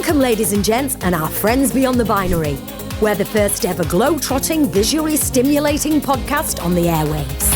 Welcome, ladies and gents, and our friends beyond the binary. We're the first ever globe-trotting, visually stimulating podcast on the airwaves.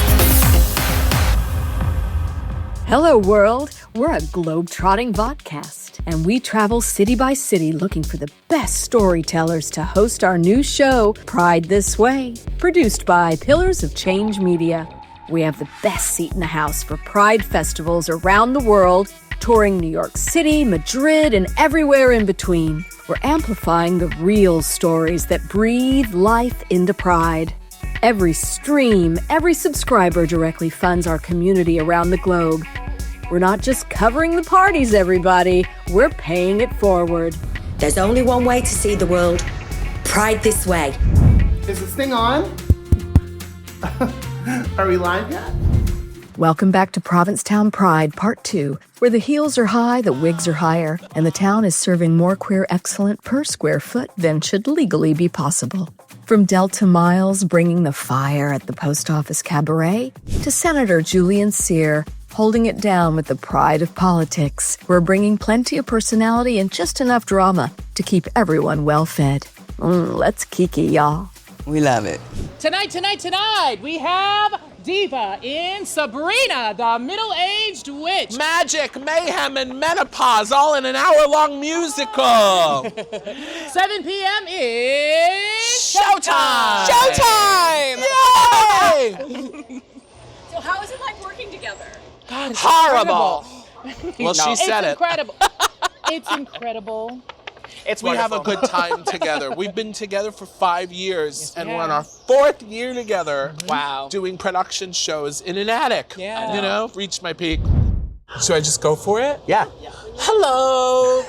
Hello, world. We're a globe-trotting vodcast, and we travel city by city looking for the best storytellers to host our new show, Pride This Way, produced by Pillars of Change Media. We have the best seat in the house for Pride festivals around the world, touring New York City, Madrid, and everywhere in between. We're amplifying the real stories that breathe life into Pride. Every stream, every subscriber directly funds our community around the globe. We're not just covering the parties, everybody. We're paying it forward. There's only one way to see the world. Pride This Way. Is this thing on? Are we live yet? Welcome back to Provincetown Pride Part 2, where the heels are high, the wigs are higher, and the town is serving more queer excellent per square foot than should legally be possible. From Delta Miles bringing the fire at the post office cabaret, to Senator Julian holding it down with the pride of politics, we're bringing plenty of personality and just enough drama to keep everyone well fed. Let's kiki, y'all. We love it. Tonight, we have Diva in Sabrina, the Middle-Aged Witch. Magic, mayhem, and menopause all in an hour-long musical. 7 p.m. is Showtime! Showtime! Yay! So how is it like working together? God, it's Horrible. incredible. Well, she said It's it. incredible. It's incredible. We have a good time together. We've been together for 5 years, Yes, and we we're on have. our 4th year together. Wow. Doing production shows in an attic. Yeah. You know, reached my peak. Should I just go for it? Yeah. Hello.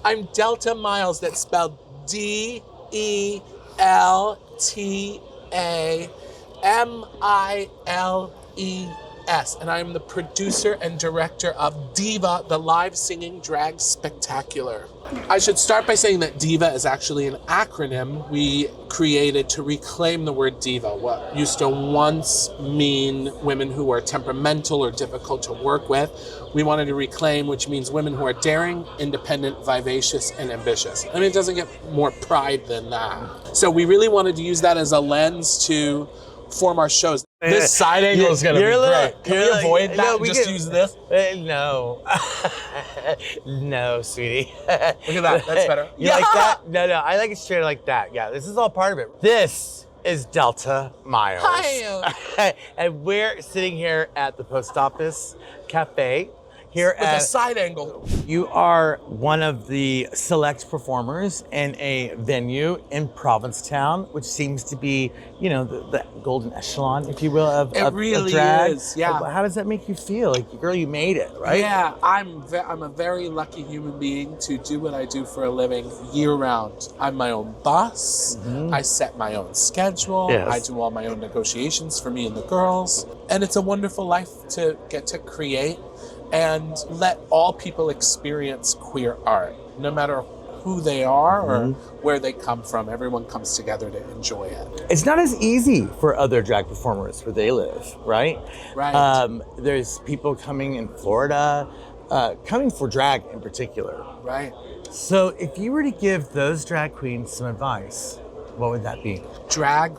I'm Delta Miles. That's spelled Deltamiles, and I'm the producer and director of Diva, the live singing drag spectacular. I should start by saying that Diva is actually an acronym we created to reclaim the word diva, what used to once mean women who are temperamental or difficult to work with. We wanted to reclaim, which means women who are daring, independent, vivacious, and ambitious. I mean, it doesn't get more pride than that. So we really wanted to use that as a lens to form our shows. This side angle is going to be great. Can we avoid that and just use this? No. No, sweetie. Look at that. That's better. You like that? No, I like it straight like that. Yeah, this is all part of it. This is Delta Miles. Hi. And we're sitting here at the post office cafe. Here With a side angle. You are one of the select performers in a venue in Provincetown, which seems to be, you know, the golden echelon, if you will, of really drag. is, yeah. How does that make you feel? Like, girl, you made it, right? Yeah, I'm a very lucky human being to do what I do for a living year-round. I'm my own boss. I set my own schedule. Yes. I do all my own negotiations for me and the girls. And it's a wonderful life to get to create and let all people experience queer art, no matter who they are or where they come from. Everyone comes together to enjoy it. It's not as easy for other drag performers where they live, right? Right. There's people coming in Florida, coming for drag in particular. Right. So if you were to give those drag queens some advice, what would that be? Drag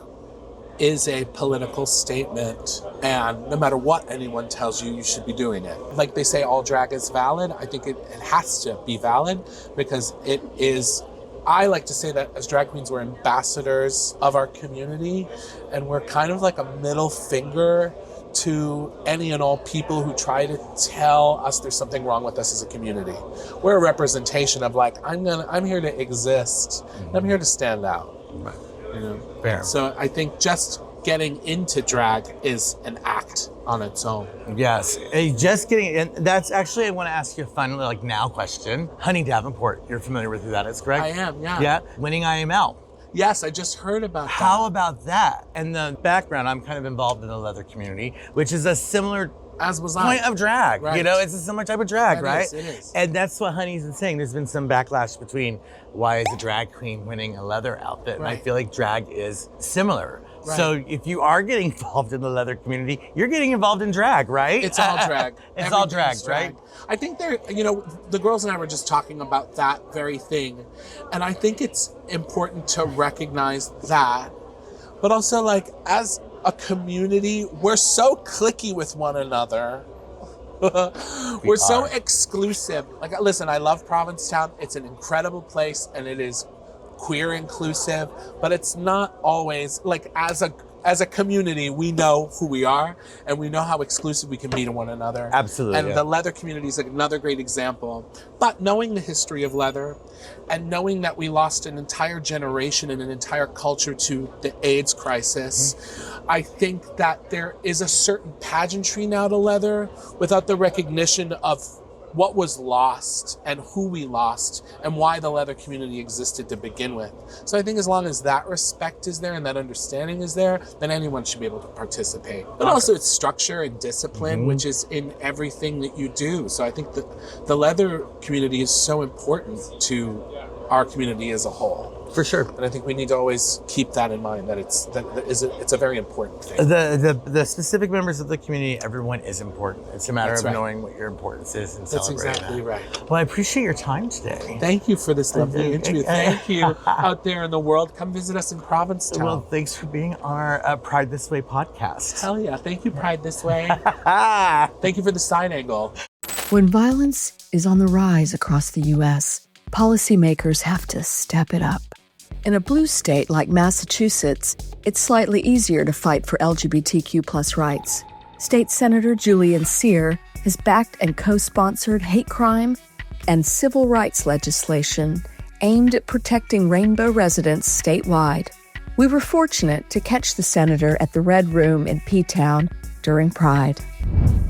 is a political statement, and no matter what anyone tells you, you should be doing it. Like they say all drag is valid, I think it has to be valid because it is. I like to say that as drag queens, we're ambassadors of our community, and we're kind of like a middle finger to any and all people who try to tell us there's something wrong with us as a community. We're a representation of like, I'm here to exist, I'm here to stand out. Right. You know? Fair. So I think just getting into drag is an act on its own. Yes, just getting, and that's actually, I want to ask you a fun, like now question. Honey Davenport, you're familiar with who that is, correct? I am, yeah. Yeah, winning IML. Yes, I just heard about that. How about that? And the background, I'm kind of involved in the leather community, which is a similar As was point I. of drag. Right. You know, it's a similar type of drag, It right? is, it is. And that's what Honey's been saying. There's been some backlash between why is a drag queen winning a leather outfit? And I Right. feel like drag is similar So if you are getting involved in the leather community, you're getting involved in drag, right? It's all drag. It's all Everything's drag, right? I think the girls and I were just talking about that very thing. And I think it's important to recognize that. But also, like, as a community, we're so cliquey with one another. We're so exclusive. Like, listen, I love Provincetown. It's an incredible place, and it is queer inclusive, but it's not always, like, as a community, we know who we are, and we know how exclusive we can be to one another. Absolutely. And the leather community is another great example. But knowing the history of leather, and knowing that we lost an entire generation and an entire culture to the AIDS crisis, I think that there is a certain pageantry now to leather without the recognition of what was lost and who we lost and why the leather community existed to begin with. So I think as long as that respect is there and that understanding is there, then anyone should be able to participate. But also it's structure and discipline, which is in everything that you do. So I think that the leather community is so important to our community as a whole. For sure. And I think we need to always keep that in mind, that it's a very important thing. The specific members of the community, everyone is important. It's a matter of knowing what your importance is and That's celebrating exactly that. right. Well, I appreciate your time today. Thank you for this lovely interview. Thank you out there in the world. Come visit us in Provincetown. Well, thanks for being on our Pride This Way podcast. Hell yeah. Thank you, Pride This Way. Thank you for the side angle. When violence is on the rise across the U.S., policymakers have to step it up. In a blue state like Massachusetts, it's slightly easier to fight for LGBTQ+ rights. State Senator Julian has backed and co-sponsored hate crime and civil rights legislation aimed at protecting rainbow residents statewide. We were fortunate to catch the senator at the Red Room in Ptown during Pride.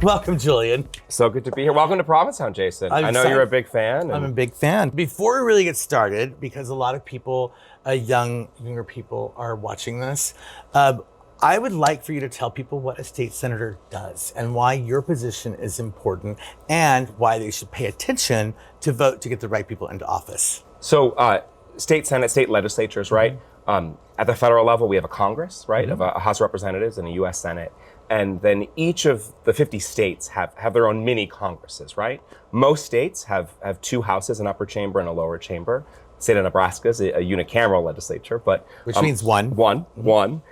Welcome, Julian. So good to be here. Welcome to Provincetown, Jason. I know you're a big fan. I'm a big fan. Before we really get started, because a lot of people, younger people are watching this, I would like for you to tell people what a state senator does and why your position is important and why they should pay attention to vote to get the right people into office. So state Senate, state legislatures, right? At the federal level, we have a Congress, right? Of a House of Representatives and a U.S. Senate. And then each of the 50 states have their own mini Congresses, right? Most states have two houses, an upper chamber and a lower chamber. The state of Nebraska is a unicameral legislature, but which means one. One.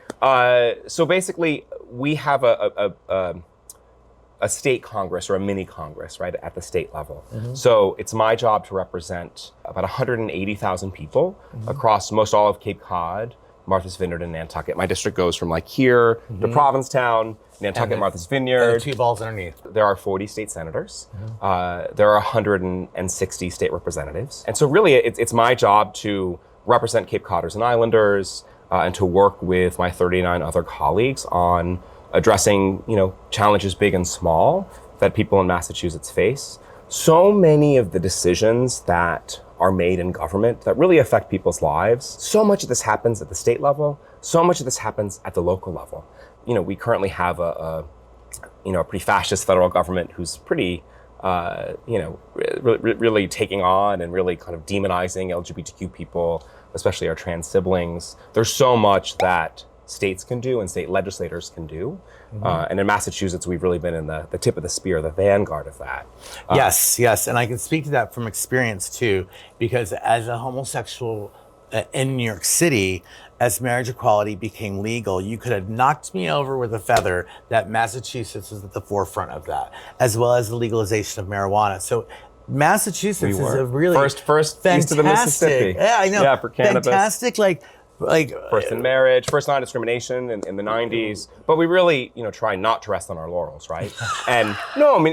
So basically, we have a state Congress or a mini Congress, right, at the state level. So it's my job to represent about 180,000 people across most all of Cape Cod, Martha's Vineyard, and Nantucket. My district goes from like here to Provincetown, Nantucket, Martha's Vineyard. Two balls underneath. There are 40 state senators. There are 160 state representatives. And so really it's my job to represent Cape Codders and Islanders and to work with my 39 other colleagues on addressing, challenges big and small that people in Massachusetts face. So many of the decisions that are made in government that really affect people's lives. So much of this happens at the state level. So much of this happens at the local level. We currently have a pretty fascist federal government who's pretty, really taking on and really kind of demonizing LGBTQ people, especially our trans siblings. There's so much that states can do and state legislators can do. And in Massachusetts, we've really been in the tip of the spear, the vanguard of that. Yes. And I can speak to that from experience too, because as a homosexual in New York City, as marriage equality became legal, you could have knocked me over with a feather that Massachusetts was at the forefront of that, as well as the legalization of marijuana. So Massachusetts is a really first fantastic, east of the Mississippi. Yeah, I know. Yeah, for cannabis. Fantastic, like first in marriage, first non-discrimination in the 90s. But we really, try not to rest on our laurels, right? And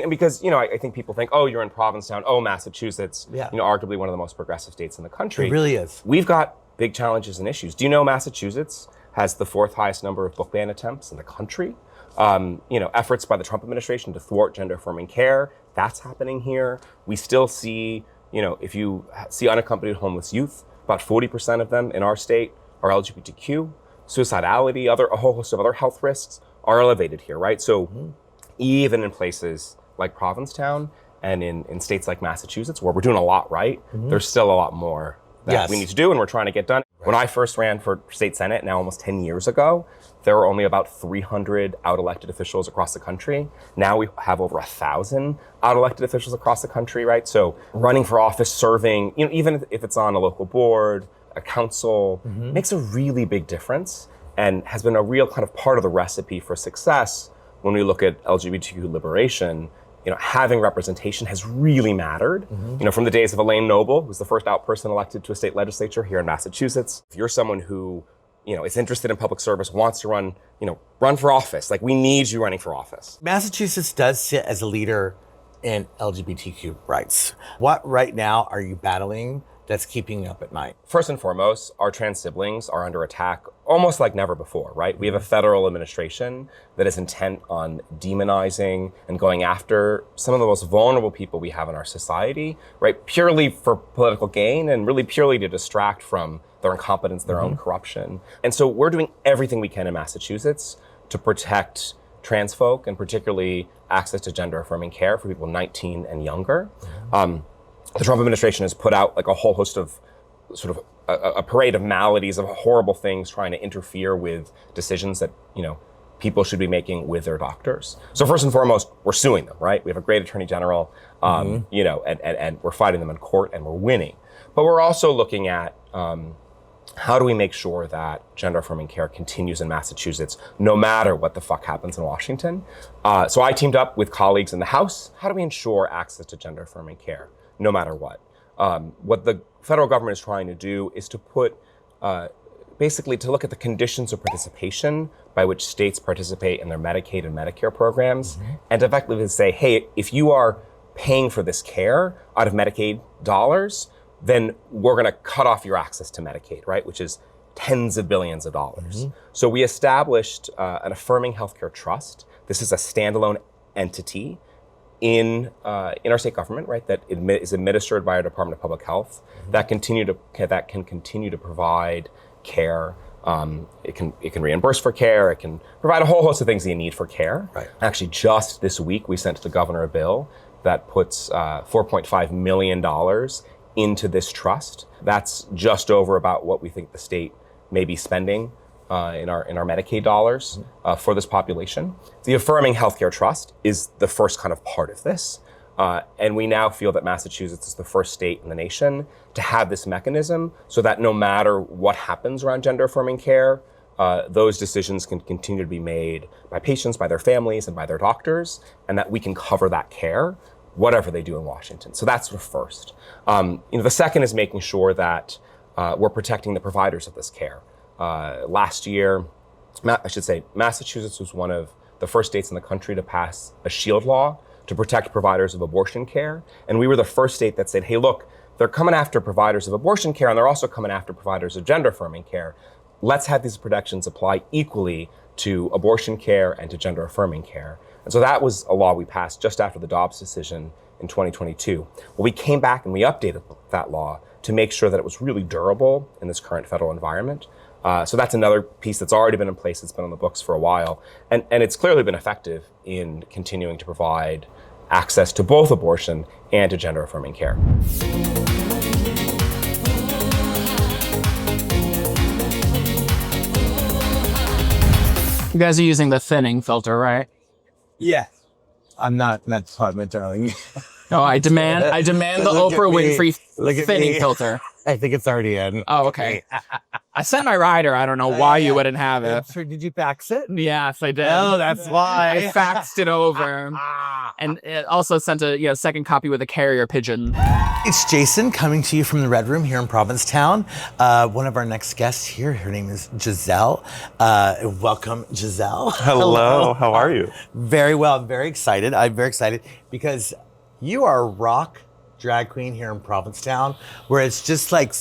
because, I think people think, oh, you're in Provincetown, oh, Massachusetts, arguably one of the most progressive states in the country. It really is. We've got big challenges and issues. Do you know Massachusetts has the 4th highest number of book ban attempts in the country? Efforts by the Trump administration to thwart gender-affirming care, that's happening here. We still see, if you see unaccompanied homeless youth, about 40% of them in our state are LGBTQ. Suicidality, a whole host of other health risks are elevated here, right? So even in places like Provincetown and in states like Massachusetts, where we're doing a lot right, there's still a lot more that we need to do and we're trying to get done. When I first ran for state senate, now almost 10 years ago, there were only about 300 out-elected officials across the country. Now we have over 1,000 out-elected officials across the country, right? So running for office, serving, even if it's on a local board, a council, makes a really big difference and has been a real kind of part of the recipe for success when we look at LGBTQ liberation. Having representation has really mattered. From the days of Elaine Noble, who's the first out person elected to a state legislature here in Massachusetts. If you're someone who, is interested in public service, wants to run for office, like we need you running for office. Massachusetts does sit as a leader in LGBTQ rights. What right now are you battling that's keeping you up at night? First and foremost, our trans siblings are under attack almost like never before, right? We have a federal administration that is intent on demonizing and going after some of the most vulnerable people we have in our society, right? Purely for political gain and really purely to distract from their incompetence, their own corruption. And so we're doing everything we can in Massachusetts to protect trans folk and particularly access to gender affirming care for people 19 and younger. The Trump administration has put out like a whole host of sort of a parade of maladies, of horrible things trying to interfere with decisions that, people should be making with their doctors. So first and foremost, we're suing them, right? We have a great attorney general, and we're fighting them in court and we're winning. But we're also looking at how do we make sure that gender affirming care continues in Massachusetts, no matter what the fuck happens in Washington. So I teamed up with colleagues in the House. How do we ensure access to gender affirming care, no matter what? What the federal government is trying to do is to put, basically to look at the conditions of participation by which states participate in their Medicaid and Medicare programs, and to effectively say, hey, if you are paying for this care out of Medicaid dollars, then we're gonna cut off your access to Medicaid, right? Which is tens of billions of dollars. So we established an affirming healthcare trust. This is a standalone entity in our state government, right? That is administered by our Department of Public Health that can continue to provide care. It can reimburse for care. It can provide a whole host of things that you need for care. Right. Actually, just this week we sent to the governor a bill that puts $4.5 million into this trust. That's just over about what we think the state may be spending in our Medicaid dollars for this population. The Affirming Healthcare Trust is the first kind of part of this. And we now feel that Massachusetts is the first state in the nation to have this mechanism so that no matter what happens around gender affirming care, those decisions can continue to be made by patients, by their families, and by their doctors, and that we can cover that care, whatever they do in Washington. So that's the first. The second is making sure that we're protecting the providers of this care. Last year, Massachusetts was one of the first states in the country to pass a shield law to protect providers of abortion care. And we were the first state that said, hey, look, they're coming after providers of abortion care and they're also coming after providers of gender affirming care. Let's have these protections apply equally to abortion care and to gender affirming care. And so that was a law we passed just after the Dobbs decision in 2022. Well, we came back and we updated that law to make sure that it was really durable in this current federal environment. So that's another piece that's already been in place. It's been on the books for a while. And it's clearly been effective in continuing to provide access to both abortion and to gender affirming care. You guys are using the thinning filter, right? Yeah. I'm not in that department, darling. No, I demand the Oprah Winfrey thinning filter. I think it's already in. Oh, okay. I sent my rider. I don't know why you wouldn't have it. Did you fax it? Yes, I did. Oh, that's why. I faxed it over. And it also sent a second copy with a carrier pigeon. It's Jason coming to you from the Red Room here in Provincetown. One of our next guests here, her name is Giselle. Welcome, Giselle. Hello, how are you? Very well, I'm very excited. I'm very excited because you are a rock drag queen here in Provincetown, where it's just like,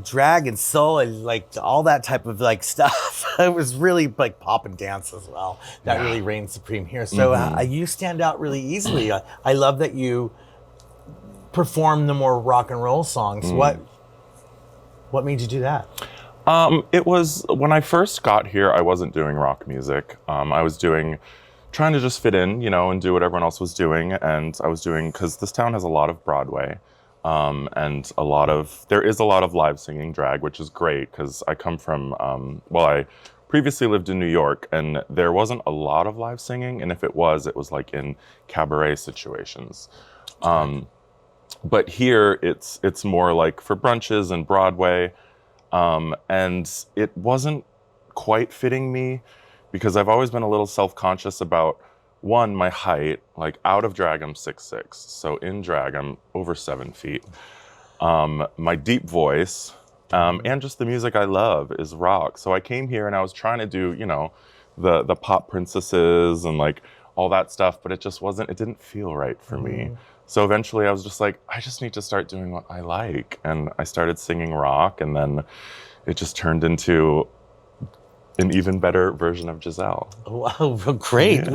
drag and soul and like all that type of like stuff. It was really like pop and dance as well. That really reigns supreme here. So you stand out really easily. I love that you perform the more rock and roll songs. What made you do that? It was when I first got here, I wasn't doing rock music. I was trying to just fit in, and do what everyone else was doing. And I was doing, because this town has a lot of Broadway. And there is a lot of live singing drag, which is great because I come from, I previously lived in New York and there wasn't a lot of live singing. And if it was like in cabaret situations. But here it's more like for brunches and Broadway. And it wasn't quite fitting me because I've always been a little self-conscious about, one, my height. Like out of drag, I'm 6'6". So in drag, I'm over 7 feet. My deep voice, and just the music I love is rock. So I came here and I was trying to do, the pop princesses and like all that stuff, but it didn't feel right for me. So eventually I was just like, I just need to start doing what I like. And I started singing rock, and then it just turned into an even better version of Giselle. Oh, great.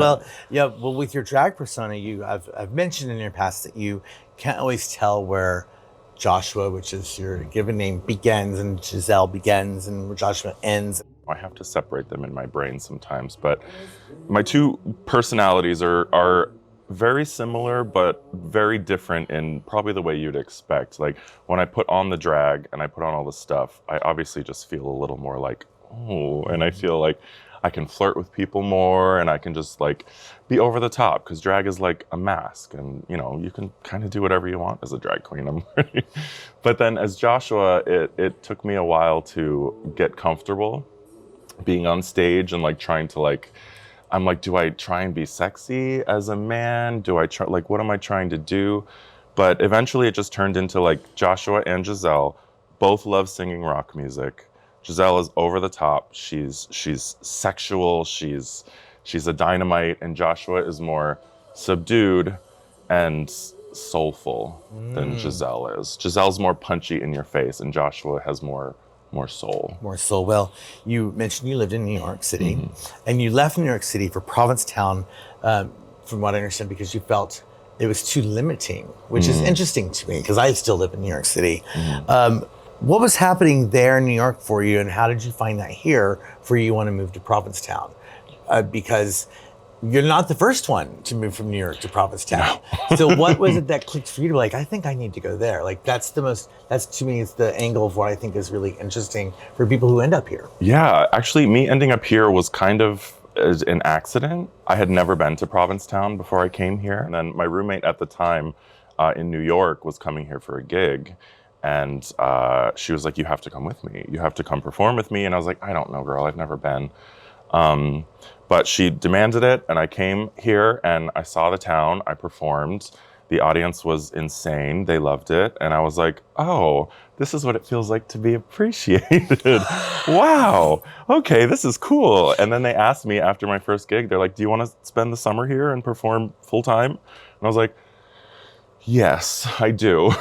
Yeah. Well, with your drag persona, I've mentioned in your past that you can't always tell where Joshua, which is your given name, begins and Giselle begins and where Joshua ends. I have to separate them in my brain sometimes, but my two personalities are very similar, but very different in probably the way you'd expect. Like when I put on the drag and I put on all the stuff, I obviously just feel a little more like, oh, and I feel like I can flirt with people more and I can just like be over the top because drag is like a mask and you can kind of do whatever you want as a drag queen. But then as Joshua, it took me a while to get comfortable being on stage and like trying to like, I'm like, do I try and be sexy as a man? Do I try, like, what am I trying to do? But eventually it just turned into like Joshua and Giselle both love singing rock music. Giselle is over the top. She's sexual. She's a dynamite, and Joshua is more subdued and soulful than Giselle is. Giselle's more punchy in your face, and Joshua has more soul. More soul. Well, you mentioned you lived in New York City, and you left New York City for Provincetown, from what I understand, because you felt it was too limiting, which is interesting to me because I still live in New York City. What was happening there in New York for you, and how did you find that here for you want to move to Provincetown? Because you're not the first one to move from New York to Provincetown. No. So what was it that clicked for you to be like, I think I need to go there? Like that's to me, it's the angle of what I think is really interesting for people who end up here. Yeah, actually me ending up here was kind of an accident. I had never been to Provincetown before I came here. And then my roommate at the time in New York was coming here for a gig. And she was like, you have to come with me. You have to come perform with me. And I was like, I don't know, girl, I've never been. But she demanded it, and I came here and I saw the town, I performed. The audience was insane, they loved it. And I was like, oh, this is what it feels like to be appreciated. Wow, okay, this is cool. And then they asked me after my first gig, they're like, do you want to spend the summer here and perform full time? And I was like, yes, I do.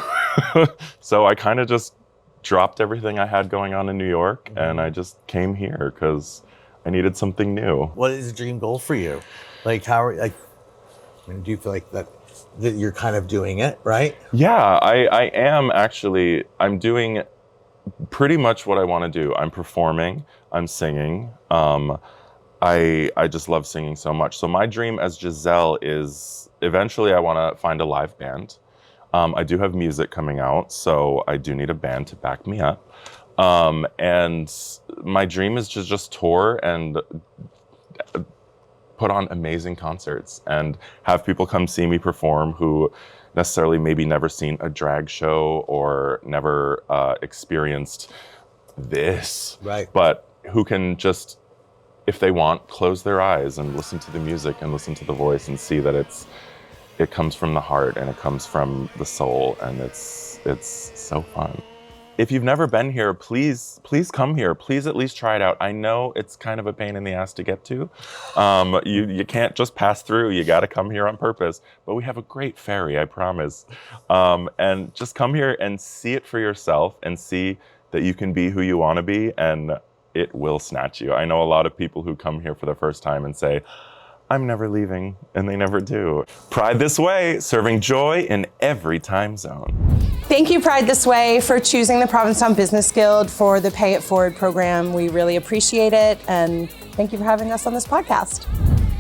So I kind of just dropped everything I had going on in New York and I just came here because I needed something new. What is a dream goal for you? Like do you feel like that you're kind of doing it, right? Yeah, I am actually. I'm doing pretty much what I want to do. I'm performing, I'm singing. I just love singing so much. So my dream as Giselle is eventually I want to find a live band. I do have music coming out, so I do need a band to back me up. And my dream is to just tour and put on amazing concerts and have people come see me perform who necessarily maybe never seen a drag show or never experienced this, right? But who can just, if they want, close their eyes and listen to the music and listen to the voice and see that it comes from the heart and it comes from the soul, and it's so fun. If you've never been here, please come here. Please at least try it out. I know it's kind of a pain in the ass to get to. You can't just pass through. You got to come here on purpose. But we have a great ferry, I promise. And just come here and see it for yourself and see that you can be who you want to be, and it will snatch you. I know a lot of people who come here for the first time and say, I'm never leaving, and they never do. Pride This Way, serving joy in every time zone. Thank you, Pride This Way, for choosing the Provincetown Business Guild for the Pay It Forward program. We really appreciate it, and thank you for having us on this podcast.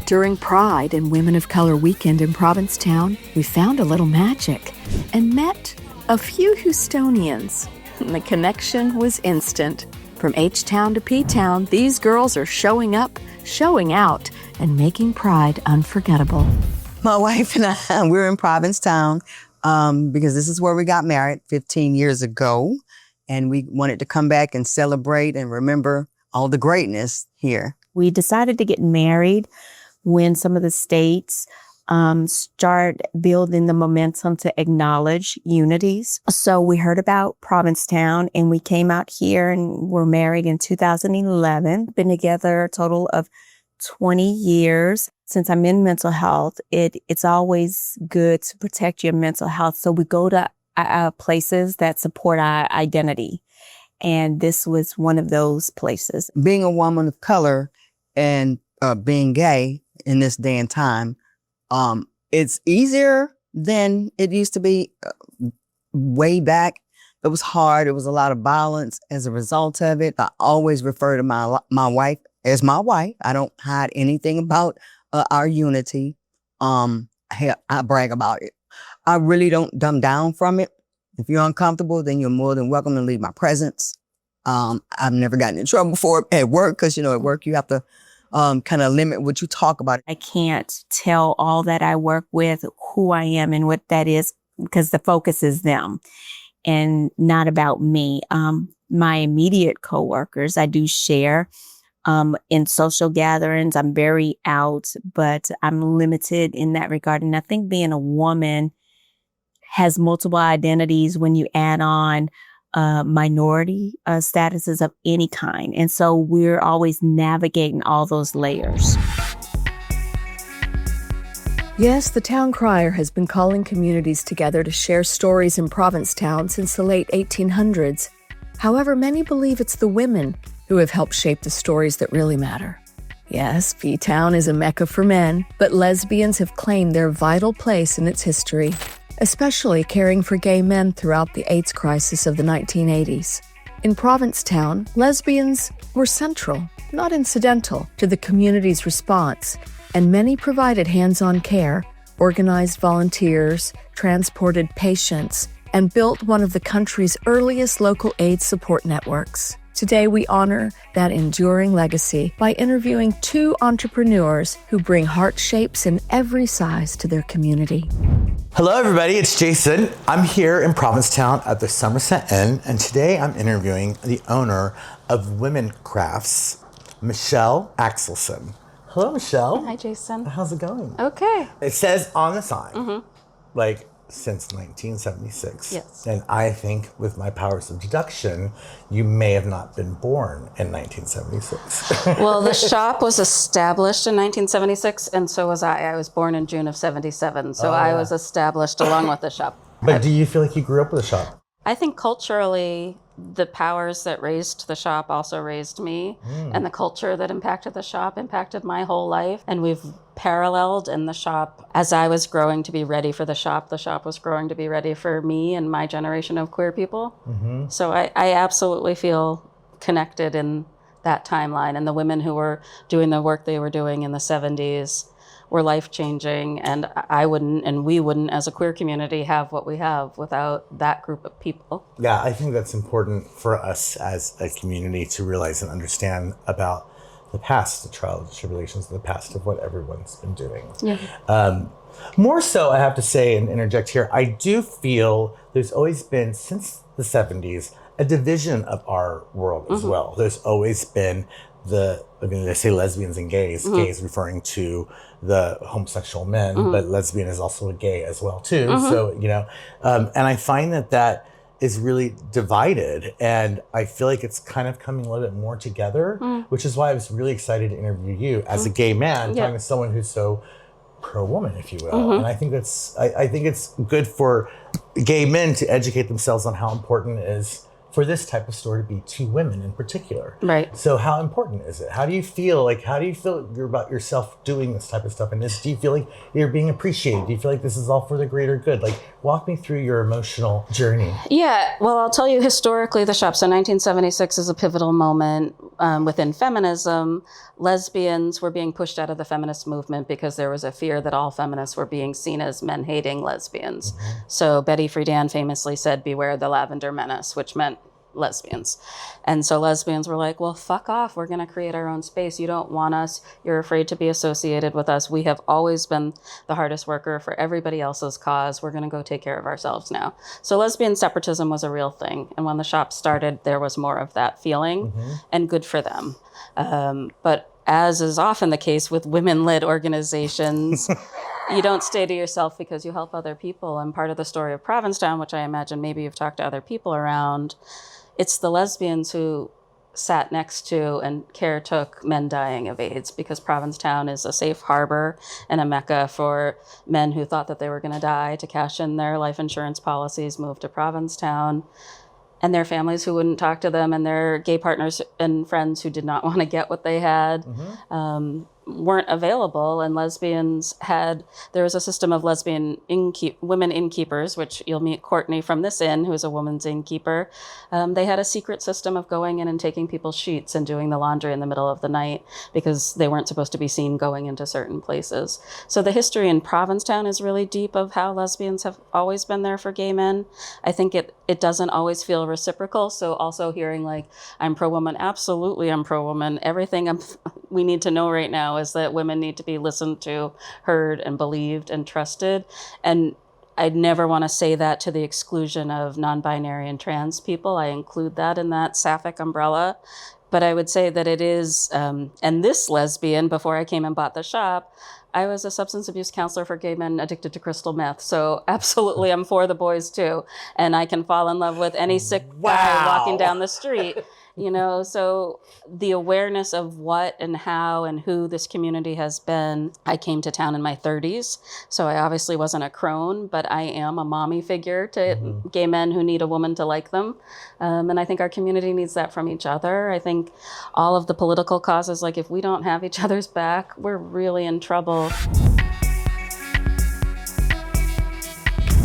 During Pride and Women of Color Weekend in Provincetown, we found a little magic and met a few Houstonians. The connection was instant. From H-Town to P-Town, these girls are showing up, showing out, and making Pride unforgettable. My wife and I, we're in Provincetown because this is where we got married 15 years ago. And we wanted to come back and celebrate and remember all the greatness here. We decided to get married when some of the states start building the momentum to acknowledge unities. So we heard about Provincetown and we came out here and were married in 2011. Been together a total of 20 years. Since I'm in mental health, it's always good to protect your mental health. So we go to places that support our identity. And this was one of those places. Being a woman of color and being gay in this day and time, it's easier than it used to be way back. It was hard. It was a lot of violence as a result of it. I always refer to my wife as my wife. I don't hide anything about our unity. I brag about it. I really don't dumb down from it. If you're uncomfortable, then you're more than welcome to leave my presence. I've never gotten in trouble for it at work because, at work you have to kind of limit what you talk about. I can't tell all that I work with who I am and what that is because the focus is them and not about me. My immediate coworkers, I do share in social gatherings. I'm very out, but I'm limited in that regard. And I think being a woman has multiple identities when you add on minority statuses of any kind. And so we're always navigating all those layers. Yes, the town crier has been calling communities together to share stories in Provincetown since the late 1800s. However, many believe it's the women who have helped shape the stories that really matter. Yes, Ptown is a mecca for men, but lesbians have claimed their vital place in its history, especially caring for gay men throughout the AIDS crisis of the 1980s. In Provincetown, lesbians were central, not incidental, to the community's response, and many provided hands-on care, organized volunteers, transported patients, and built one of the country's earliest local AIDS support networks. Today, we honor that enduring legacy by interviewing two entrepreneurs who bring heart shapes in every size to their community. Hello, everybody. It's Jason. I'm here in Provincetown at the Somerset Inn, and today I'm interviewing the owner of Women Crafts, Michelle Axelson. Hello, Michelle. Hi, Jason. How's it going? Okay. It says on the sign, since 1976. Yes. And I think with my powers of deduction, you may have not been born in 1976. Well, the shop was established in 1976, and so was I. I was born in June of 77, so I was established along with the shop. But do you feel like you grew up with the shop? I think culturally, the powers that raised the shop also raised me, and the culture that impacted the shop impacted my whole life. And we've paralleled in the shop. As I was growing to be ready for the shop was growing to be ready for me and my generation of queer people. So I absolutely feel connected in that timeline. And the women who were doing the work they were doing in the 70s were life-changing, and I wouldn't, and we wouldn't as a queer community have what we have without that group of people. Yeah, I think that's important for us as a community to realize and understand about the past, the trials and tribulations of the past of what everyone's been doing. Yeah. More so, I have to say and interject here, I do feel there's always been, since the 70s, a division of our world as well. There's always been they say lesbians and gays, gays referring to the homosexual men, but lesbian is also a gay as well too. So, and I find that is really divided, and I feel like it's kind of coming a little bit more together, which is why I was really excited to interview you as a gay man, talking to someone who's so pro-woman, if you will. And I think I think it's good for gay men to educate themselves on how important it is for this type of story to be two women in particular. Right. So how important is it? How do you feel about yourself doing this type of stuff? And do you feel like you're being appreciated? Do you feel like this is all for the greater good? Like, Walk me through your emotional journey. Yeah, well, I'll tell you historically the shop. So 1976 is a pivotal moment within feminism. Lesbians were being pushed out of the feminist movement because there was a fear that all feminists were being seen as men-hating lesbians. Mm-hmm. So Betty Friedan famously said, "Beware the lavender menace," which meant lesbians. And so lesbians were like, well, fuck off. We're going to create our own space. You don't want us. You're afraid to be associated with us. We have always been the hardest worker for everybody else's cause. We're going to go take care of ourselves now. So lesbian separatism was a real thing. And when the shop started, there was more of that feeling, and good for them. But as is often the case with women-led organizations, you don't stay to yourself because you help other people. And part of the story of Provincetown, which I imagine maybe you've talked to other people around, it's the lesbians who sat next to and caretook men dying of AIDS, because Provincetown is a safe harbor and a mecca for men who thought that they were going to die to cash in their life insurance policies, move to Provincetown, and their families who wouldn't talk to them, and their gay partners and friends who did not want to get what they had. Weren't available, and lesbians there was a system of lesbian women innkeepers, which you'll meet Courtney from this inn, who is a woman's innkeeper. They had a secret system of going in and taking people's sheets and doing the laundry in the middle of the night because they weren't supposed to be seen going into certain places. So the history in Provincetown is really deep of how lesbians have always been there for gay men. I think it doesn't always feel reciprocal. So also hearing like, I'm pro-woman, absolutely I'm pro-woman. Everything we need to know right now is that women need to be listened to, heard, and believed and trusted. And I'd never want to say that to the exclusion of non-binary and trans people. I include that in that sapphic umbrella. But I would say that it is, and this lesbian, before I came and bought the shop, I was a substance abuse counselor for gay men addicted to crystal meth. So absolutely, I'm for the boys too. And I can fall in love with any sick guy walking down the street. So the awareness of what and how and who this community has been. I came to town in my 30s, so I obviously wasn't a crone, but I am a mommy figure to gay men who need a woman to like them. And I think our community needs that from each other. I think all of the political causes, like if we don't have each other's back, we're really in trouble.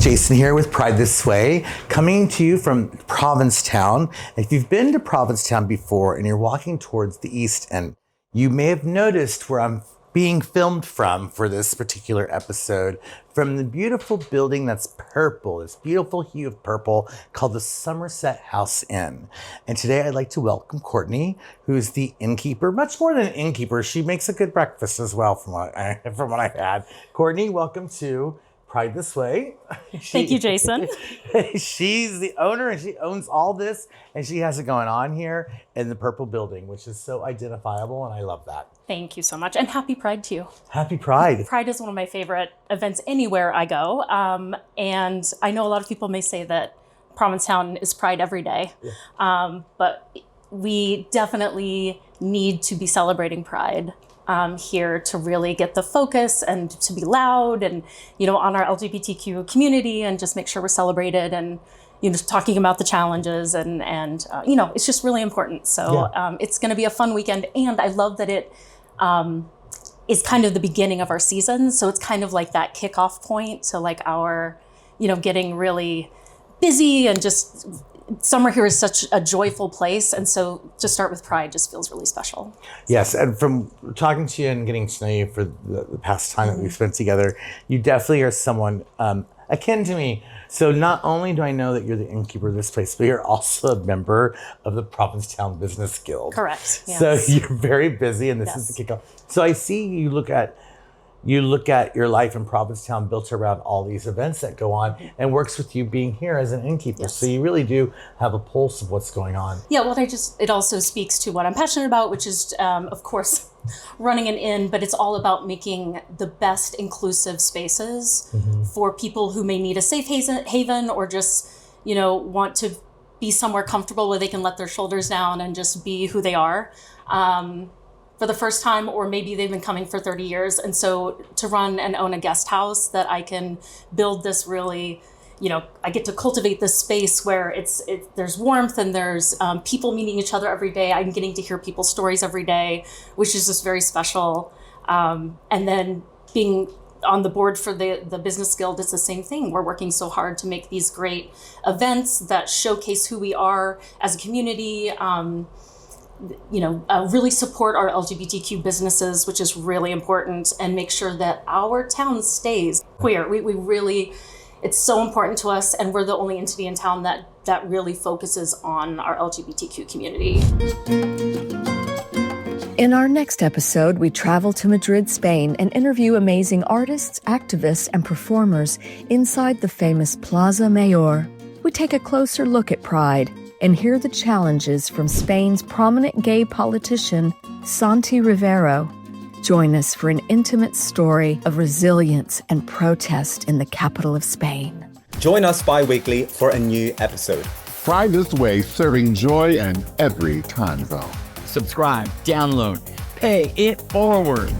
Jason here with Pride This Way, coming to you from Provincetown. If you've been to Provincetown before and you're walking towards the east end, you may have noticed where I'm being filmed from for this particular episode, from the beautiful building that's purple, this beautiful hue of purple called the Somerset House Inn. And today I'd like to welcome Courtney, who's the innkeeper, much more than an innkeeper. She makes a good breakfast as well from what I've had. Courtney, welcome to Pride This Way. Thank you, Jason. She's the owner and she owns all this, and she has it going on here in the purple building, which is so identifiable, and I love that. Thank you so much, and happy Pride to you. Happy Pride. Pride is one of my favorite events anywhere I go, and I know a lot of people may say that Provincetown is Pride every day, but we definitely need to be celebrating Pride here to really get the focus and to be loud and, on our LGBTQ community and just make sure we're celebrated and, talking about the challenges and it's just really important. So it's going to be a fun weekend. And I love that it is kind of the beginning of our season. So it's kind of like that kickoff point. So like our, getting really busy and just summer here is such a joyful place. And so to start with Pride just feels really special. Yes. And from talking to you and getting to know you for the past time that we've spent together, you definitely are someone akin to me. So not only do I know that you're the innkeeper of this place, but you're also a member of the Provincetown Business Guild. Correct. Yes. So you're very busy, and this is the kickoff. So I see you look at your life in Provincetown built around all these events that go on and works with you being here as an innkeeper. Yes. So you really do have a pulse of what's going on. Yeah, well, it also speaks to what I'm passionate about, which is, of course, running an inn, but it's all about making the best inclusive spaces for people who may need a safe haven or just, want to be somewhere comfortable where they can let their shoulders down and just be who they are. For the first time, or maybe they've been coming for 30 years. And so to run and own a guest house that I can build this really, I get to cultivate this space where there's warmth and there's people meeting each other every day. I'm getting to hear people's stories every day, which is just very special. And then being on the board for the Business Guild, it's the same thing. We're working so hard to make these great events that showcase who we are as a community, really support our LGBTQ businesses, which is really important, and make sure that our town stays queer. We really, it's so important to us, and we're the only entity in town that really focuses on our LGBTQ community. In our next episode, we travel to Madrid, Spain, and interview amazing artists, activists, and performers inside the famous Plaza Mayor. We take a closer look at Pride and hear the challenges from Spain's prominent gay politician, Santi Rivero. Join us for an intimate story of resilience and protest in the capital of Spain. Join us bi-weekly for a new episode. Pride This Way, serving joy in every time zone. Subscribe, download, pay it forward.